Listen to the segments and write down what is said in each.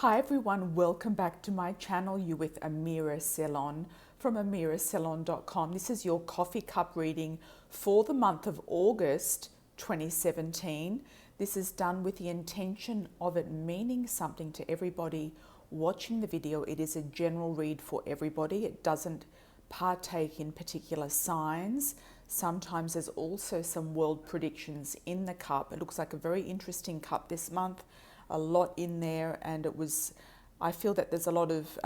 Hi everyone, welcome back to my channel. You with Amira Salon from amirasalon.com. This is your coffee cup reading for the month of August 2017. This is done with the intention of it meaning something to everybody watching the video. It is a general read for everybody. It doesn't partake in particular signs. Sometimes there's also some world predictions in the cup. It looks like a very interesting cup this month. A lot in there, and I feel that there's a lot of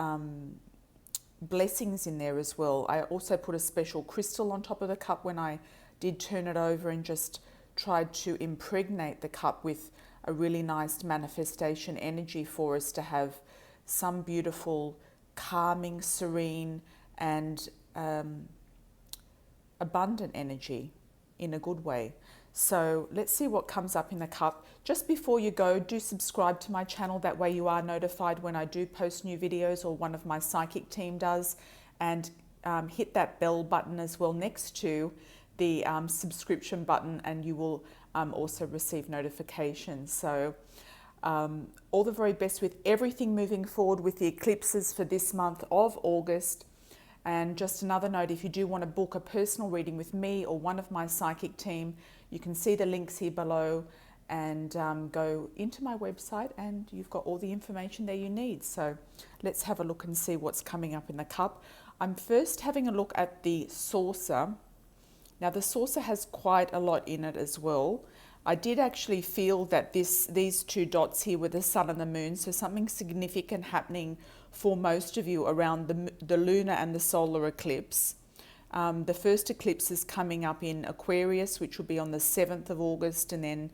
blessings in there as well. I also put a special crystal on top of the cup when I did turn it over and just tried to impregnate the cup with a really nice manifestation energy for us to have some beautiful, calming, serene, and abundant energy in a good way. So let's see what comes up in the cup. Just before you go, do subscribe to my channel. That way you are notified when I do post new videos or one of my psychic team does. And hit that bell button as well next to the subscription button, and you will also receive notifications. So all the very best with everything moving forward with the eclipses for this month of August. And just another note, if you do want to book a personal reading with me or one of my psychic team, you can see the links here below and go into my website and you've got all the information there you need. So let's have a look and see what's coming up in the cup. I'm first having a look at the saucer. Now the saucer has quite a lot in it as well. I did actually feel that these two dots here were the sun and the moon, so something significant happening for most of you around the lunar and the solar eclipse. The first eclipse is coming up in Aquarius, which will be on the 7th of August, and then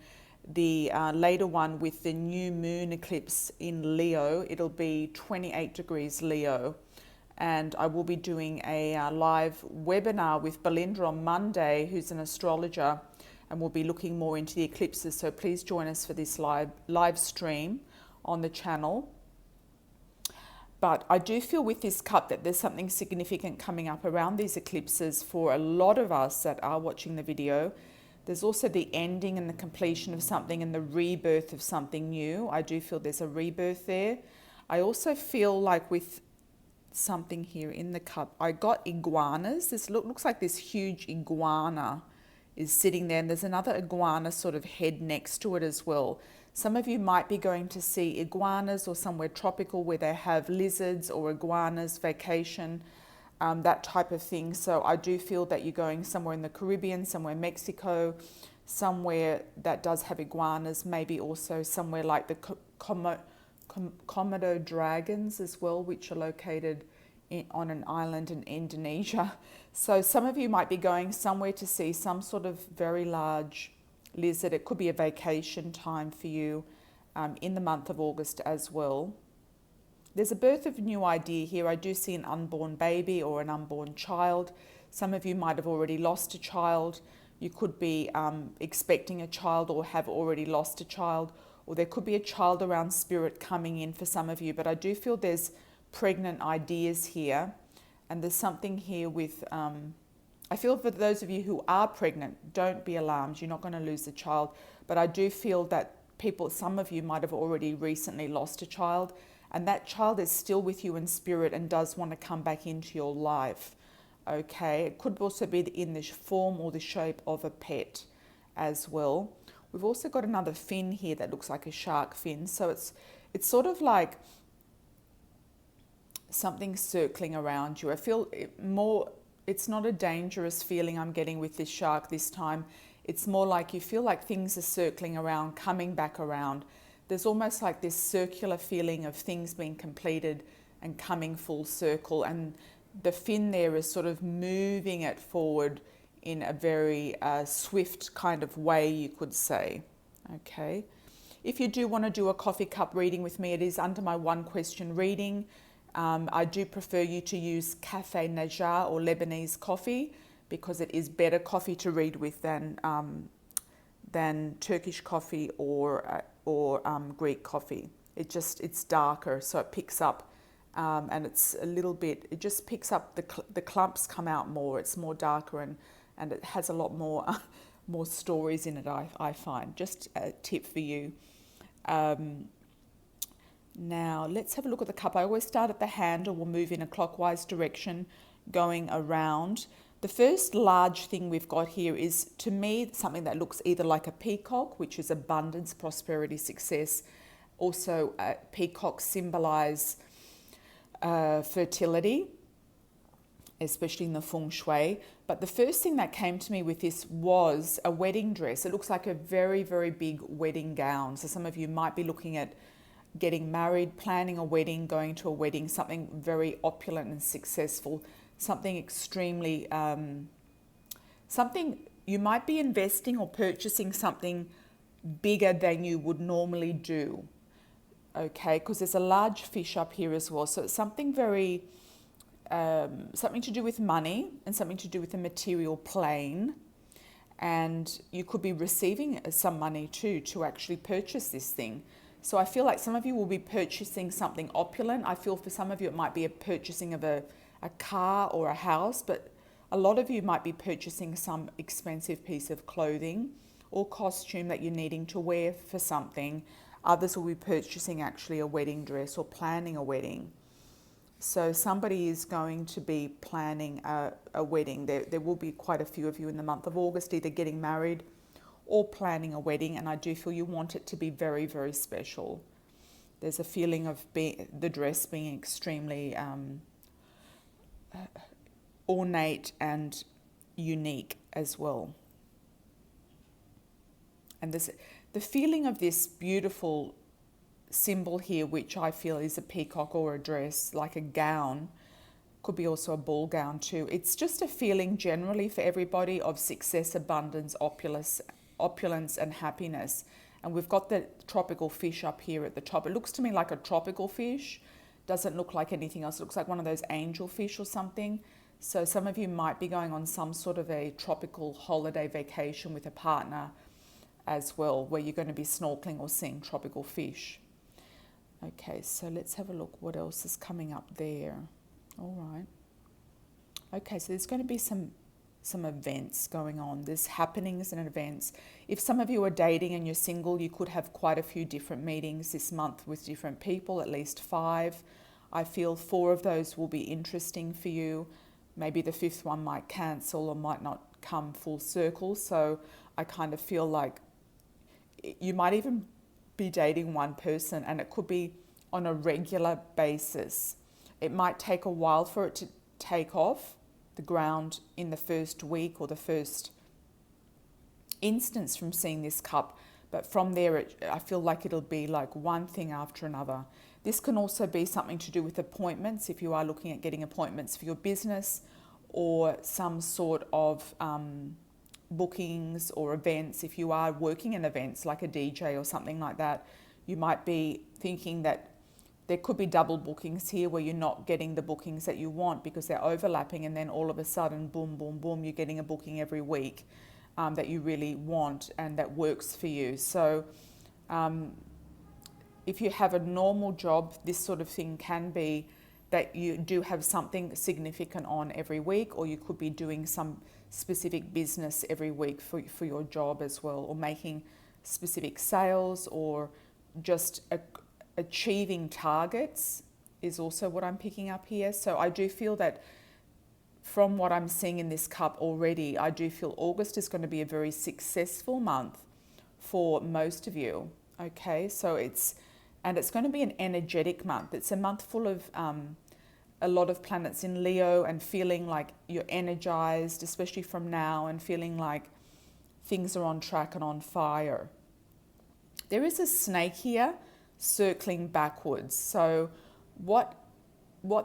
the later one with the new moon eclipse in Leo, it'll be 28 degrees Leo. And I will be doing a live webinar with Belinda on Monday, who's an astrologer, and we'll be looking more into the eclipses. So please join us for this live stream on the channel. But I do feel with this cup that there's something significant coming up around these eclipses for a lot of us that are watching the video. There's also the ending and the completion of something and the rebirth of something new. I do feel there's a rebirth there. I also feel like with something here in the cup, I got iguanas. This looks like this huge iguana is sitting there, and there's another iguana sort of head next to it as well. Some of you might be going to see iguanas or somewhere tropical where they have lizards or iguanas, vacation, that type of thing. So I do feel that you're going somewhere in the Caribbean, somewhere Mexico, somewhere that does have iguanas, maybe also somewhere like the Komodo dragons as well, which are located on an island in Indonesia. So some of you might be going somewhere to see some sort of very large lizard. It could be a vacation time for you in the month of August as well. There's a birth of a new idea here. I do see an unborn baby or an unborn child. Some of you might have already lost a child. You could be expecting a child or have already lost a child, or there could be a child around spirit coming in for some of you. But I do feel there's pregnant ideas here, and there's something here with I feel for those of you who are pregnant, don't be alarmed. You're not going to lose the child. But I do feel that some of you might have already recently lost a child, and that child is still with you in spirit and does want to come back into your life. Okay, it could also be in the form or the shape of a pet as well. We've also got another fin here that looks like a shark fin. So it's sort of like something circling around you. I feel it's not a dangerous feeling I'm getting with this shark this time. It's more like you feel like things are circling around, coming back around. There's almost like this circular feeling of things being completed and coming full circle. And the fin there is sort of moving it forward in a very swift kind of way, you could say. Okay. If you do want to do a coffee cup reading with me, it is under my one question reading. I do prefer you to use Cafe Najjar or Lebanese coffee because it is better coffee to read with than Turkish coffee or Greek coffee. It's darker, so it picks up and it's a little bit. It just picks up the clumps come out more. It's more darker and it has a lot more stories in it. I find. Just a tip for you. Now, let's have a look at the cup. I always start at the handle. We'll move in a clockwise direction, going around. The first large thing we've got here is, to me, something that looks either like a peacock, which is abundance, prosperity, success. Also, peacocks symbolize fertility, especially in the feng shui. But the first thing that came to me with this was a wedding dress. It looks like a very, very big wedding gown. So some of you might be looking at getting married, planning a wedding, going to a wedding, something very opulent and successful, something extremely, something you might be investing or purchasing something bigger than you would normally do. Okay, because there's a large fish up here as well. So it's something very, something to do with money and something to do with the material plane. And you could be receiving some money too to actually purchase this thing. So I feel like some of you will be purchasing something opulent. I feel for some of you it might be a purchasing of a car or a house, but a lot of you might be purchasing some expensive piece of clothing or costume that you're needing to wear for something. Others will be purchasing actually a wedding dress or planning a wedding. So somebody is going to be planning a wedding. There will be quite a few of you in the month of August either getting married or planning a wedding, and I do feel you want it to be very, very special. There's a feeling of the dress being extremely ornate and unique as well. And the feeling of this beautiful symbol here, which I feel is a peacock or a dress, like a gown, could be also a ball gown too. It's just a feeling generally for everybody of success, abundance, opulence and happiness. And we've got the tropical fish up here at the top. It looks to me like a tropical fish. Doesn't look like anything else. It looks like one of those angel fish or something. So some of you might be going on some sort of a tropical holiday vacation with a partner as well, where you're going to be snorkeling or seeing tropical fish. Okay, so let's have a look what else is coming up there. All right. Okay, so there's going to be some events going on. There's happenings and events. If some of you are dating and you're single, you could have quite a few different meetings this month with different people, at least 5. I feel 4 of those will be interesting for you. Maybe the 5th one might cancel or might not come full circle. So I kind of feel like you might even be dating one person and it could be on a regular basis. It might take a while for it to take off the ground in the first week or the first instance from seeing this cup, but from there I feel like it'll be like one thing after another. This can also be something to do with appointments, if you are looking at getting appointments for your business or some sort of bookings or events. If you are working in events like a DJ or something like that, you might be thinking that there could be double bookings here where you're not getting the bookings that you want because they're overlapping, and then all of a sudden, boom, boom, boom, you're getting a booking every week that you really want and that works for you. So if you have a normal job, this sort of thing can be that you do have something significant on every week, or you could be doing some specific business every week for your job as well, or making specific sales, or just achieving targets is also what I'm picking up here. So I do feel that from what I'm seeing in this cup already, I do feel August is going to be a very successful month for most of you. Okay, so it's going to be an energetic month. It's a month full of a lot of planets in Leo, and feeling like you're energized, especially from now, and feeling like things are on track and on fire. There is a snake here circling backwards. So what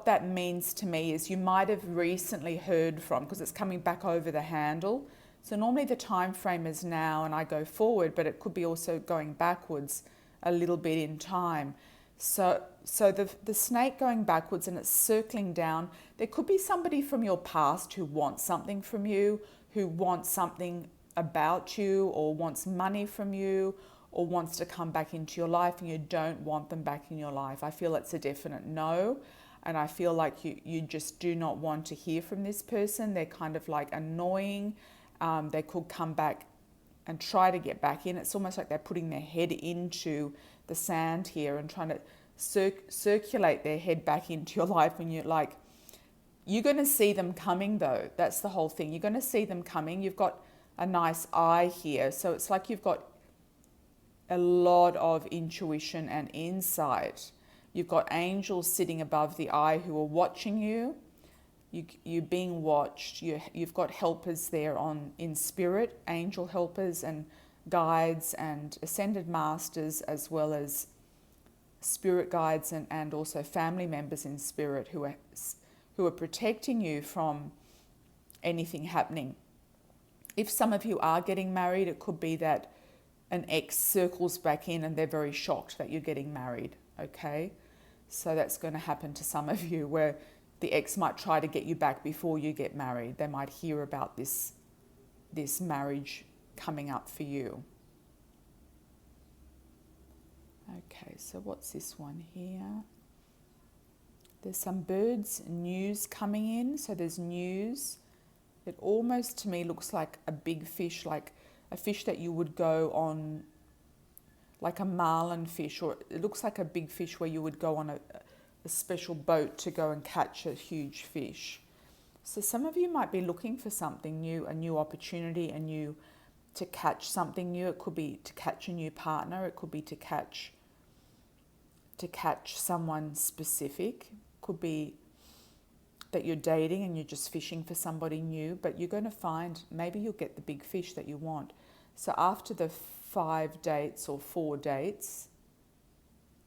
that means to me is you might have recently heard from, because it's coming back over the handle. So normally the time frame is now and I go forward, but it could be also going backwards a little bit in time. So the snake going backwards and it's circling down. There could be somebody from your past who wants something from you, who wants something about you, or wants money from you, or wants to come back into your life, and you don't want them back in your life. I feel it's a definite no, and I feel like you just do not want to hear from this person. They're kind of like annoying. They could come back and try to get back in. It's almost like they're putting their head into the sand here and trying to circulate their head back into your life, and you're going to see them coming though. That's the whole thing. You're going to see them coming. You've got a nice eye here. So it's like you've got a lot of intuition and insight. You've got angels sitting above the eye who are watching you. You're being watched. You've got helpers there in spirit, angel helpers and guides and ascended masters, as well as spirit guides and also family members in spirit who are protecting you from anything happening. If some of you are getting married, it could be that an ex circles back in and they're very shocked that you're getting married, okay? So that's going to happen to some of you, where the ex might try to get you back before you get married. They might hear about this marriage coming up for you. Okay, so what's this one here? There's some birds news coming in. So there's news. It almost to me looks like a big fish, like a fish that you would go on, like a marlin fish, or it looks like a big fish where you would go on a special boat to go and catch a huge fish. So some of you might be looking for something new, a new opportunity, to catch something new. It could be to catch a new partner. It could be to catch someone specific. It could be that you're dating and you're just fishing for somebody new, but you're going to find, maybe you'll get the big fish that you want. So after the 5 dates or 4 dates,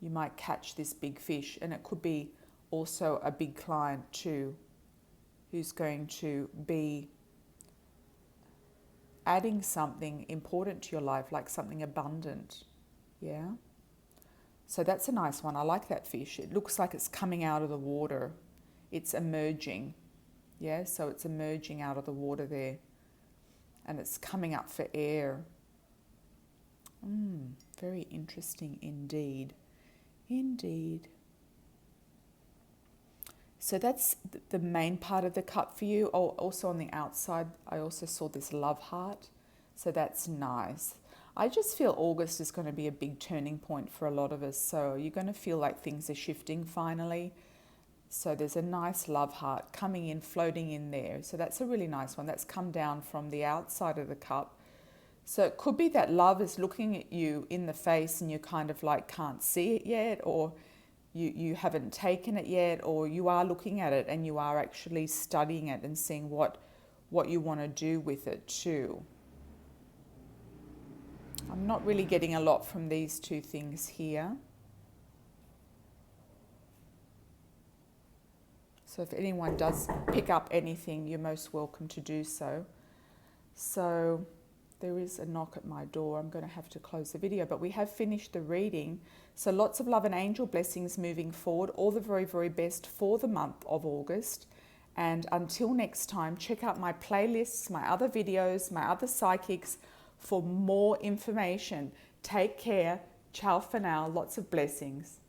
you might catch this big fish, and it could be also a big client too, who's going to be adding something important to your life, like something abundant. Yeah. So that's a nice one. I like that fish. It looks like it's coming out of the water. It's emerging. Yeah. So it's emerging out of the water there, and it's coming up for air. Very interesting indeed. Indeed. So that's the main part of the cup for you. Oh, also on the outside, I also saw this love heart. So that's nice. I just feel August is going to be a big turning point for a lot of us. So you're going to feel like things are shifting finally. So there's a nice love heart coming in, floating in there. So that's a really nice one. That's come down from the outside of the cup. So it could be that love is looking at you in the face and you kind of like can't see it yet, or you haven't taken it yet, or you are looking at it and you are actually studying it and seeing what you want to do with it too. I'm not really getting a lot from these two things here. So if anyone does pick up anything, you're most welcome to do so. So there is a knock at my door. I'm going to have to close the video, but we have finished the reading. So lots of love and angel blessings moving forward. All the very, very best for the month of August. And until next time, check out my playlists, my other videos, my other psychics for more information. Take care. Ciao for now. Lots of blessings.